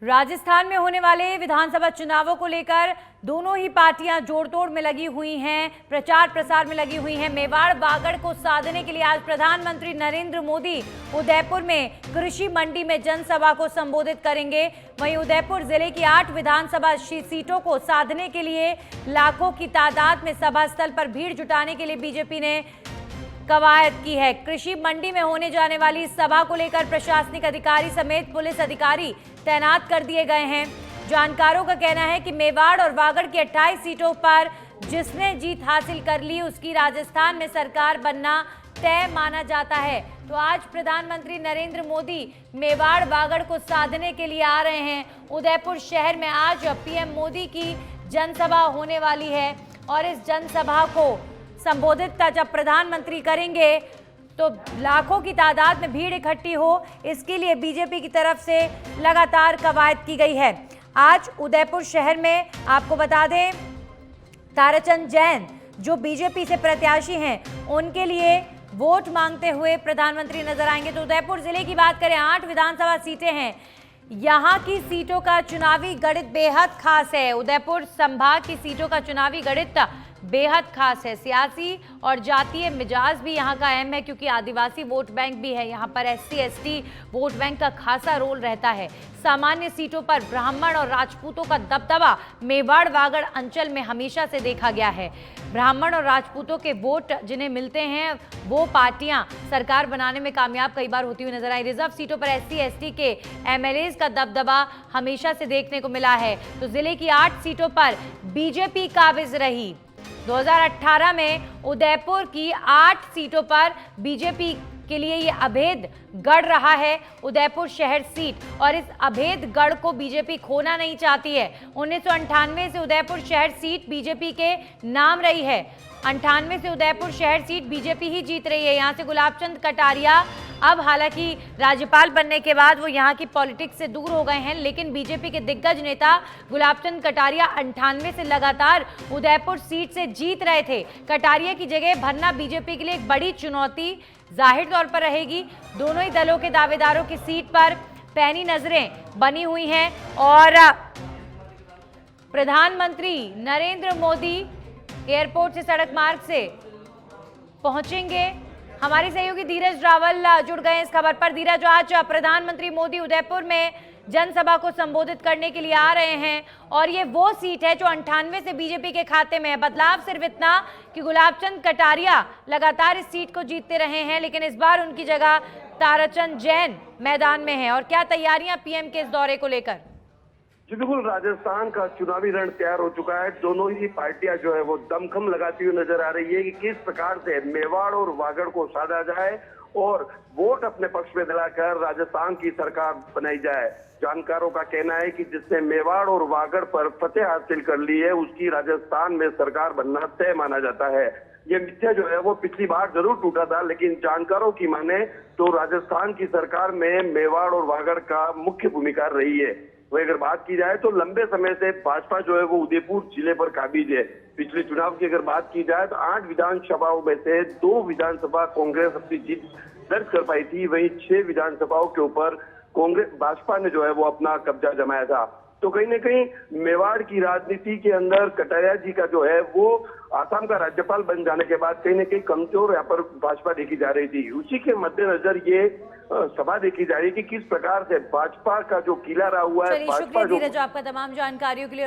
राजस्थान में होने वाले विधानसभा चुनावों को लेकर दोनों ही पार्टियां जोड़तोड़ में लगी हुई हैं, प्रचार प्रसार में लगी हुई हैं। मेवाड़ बागड़ को साधने के लिए आज प्रधानमंत्री नरेंद्र मोदी उदयपुर में कृषि मंडी में जनसभा को संबोधित करेंगे। वहीं उदयपुर जिले की 8 विधानसभा सीटों को साधने के लिए लाखों की तादाद में सभा स्थल पर भीड़ जुटाने के लिए बीजेपी ने कवायद की है। कृषि मंडी में होने जाने वाली इस सभा को लेकर प्रशासनिक अधिकारी समेत पुलिस अधिकारी तैनात कर दिए गए हैं। जानकारों का कहना है कि मेवाड़ और वागड़ की 28 सीटों पर जिसने जीत हासिल कर ली उसकी राजस्थान में सरकार बनना तय माना जाता है। तो आज प्रधानमंत्री नरेंद्र मोदी मेवाड़ वागड़ को साधने के लिए आ रहे हैं। उदयपुर शहर में आज पीएम मोदी की जनसभा होने वाली है और इस जनसभा को संबोधित जब प्रधानमंत्री करेंगे तो लाखों की तादाद में भीड़ इकट्ठी हो, इसके लिए बीजेपी की तरफ से लगातार कवायद की गई है। आज उदयपुर शहर में आपको बता दें, ताराचंद जैन जो बीजेपी से प्रत्याशी हैं, उनके लिए वोट मांगते हुए प्रधानमंत्री नजर आएंगे। तो उदयपुर जिले की बात करें, 8 विधानसभा सीटें हैं। यहाँ की सीटों का चुनावी गणित बेहद खास है। उदयपुर संभाग की सीटों का चुनावी गणित बेहद खास है। सियासी और जातीय मिजाज भी यहाँ का अहम है, क्योंकि आदिवासी वोट बैंक भी है। यहाँ पर SC/ST वोट बैंक का खासा रोल रहता है। सामान्य सीटों पर ब्राह्मण और राजपूतों का दबदबा मेवाड़ वागड़ अंचल में हमेशा से देखा गया है। ब्राह्मण और राजपूतों के वोट जिन्हें मिलते हैं, वो पार्टियां सरकार बनाने में कामयाब कई बार होती हुई नजर आई। रिजर्व सीटों पर SC/ST के MLAs का दबदबा हमेशा से देखने को मिला है। तो जिले की 8 सीटों पर बीजेपी काबिज रही। 2018 में उदयपुर की 8 सीटों पर बीजेपी के लिए ये अभेद गढ़ रहा है, उदयपुर शहर सीट, और इस अभेद गढ़ को बीजेपी खोना नहीं चाहती है। 1998 से उदयपुर शहर सीट बीजेपी के नाम रही है। 98 से उदयपुर शहर सीट बीजेपी ही जीत रही है। यहाँ से गुलाबचंद कटारिया अब हालांकि राज्यपाल बनने के बाद वो यहाँ की पॉलिटिक्स से दूर हो गए हैं, लेकिन बीजेपी के दिग्गज नेता गुलाबचंद कटारिया 98 से लगातार उदयपुर सीट से जीत रहे थे। कटारिया की जगह भरना बीजेपी के लिए एक बड़ी चुनौती जाहिर तौर पर रहेगी। दोनों ही दलों के दावेदारों की सीट पर पैनी नजरें बनी हुई हैं और प्रधानमंत्री नरेंद्र मोदी एयरपोर्ट से सड़क मार्ग से पहुंचेंगे। हमारी सहयोगी धीरज रावल जुड़ गए इस खबर पर। धीरज, आज प्रधानमंत्री मोदी उदयपुर में जनसभा को संबोधित करने के लिए आ रहे हैं और ये वो सीट है जो 98 से बीजेपी के खाते में है। बदलाव सिर्फ इतना कि गुलाबचंद कटारिया लगातार इस सीट को जीतते रहे हैं, लेकिन इस बार उनकी जगह ताराचंद जैन मैदान में है। और क्या तैयारियां पीएम के इस दौरे को लेकर? जी बिल्कुल, राजस्थान का चुनावी रण तैयार हो चुका है। दोनों ही पार्टियां जो है वो दमखम लगाती हुई नजर आ रही है कि किस प्रकार से मेवाड़ और वागड़ को साधा जाए और वोट अपने पक्ष में दिलाकर राजस्थान की सरकार बनाई जाए। जानकारों का कहना है कि जिसने मेवाड़ और वागड़ पर फतेह हासिल कर ली है उसकी राजस्थान में सरकार बनना तय माना जाता है। ये मिथ्या जो है वो पिछली बार जरूर टूटा था, लेकिन जानकारों की माने तो राजस्थान की सरकार में मेवाड़ और वागड़ का मुख्य भूमिका रही है। वही अगर बात की जाए तो लंबे समय से भाजपा जो है वो उदयपुर जिले पर काबिज है। पिछले चुनाव की अगर बात की जाए तो 8 विधानसभाओं में से 2 विधानसभा कांग्रेस अपनी जीत दर्ज कर पाई थी। वहीं 6 विधानसभाओं के ऊपर कांग्रेस भाजपा ने जो है वो अपना कब्जा जमाया था। तो कहीं ना कहीं मेवाड़ की राजनीति के अंदर कटारिया जी का जो है वो आसाम का राज्यपाल बन जाने के बाद कहीं ना कहीं कमजोर यहाँ पर भाजपा देखी जा रही थी। उसी के मद्देनजर ये सभा देखी जा रही है कि किस प्रकार से भाजपा का जो किला रहा हुआ है, शुक्रिया धीरज आपका तमाम जानकारियों के लिए।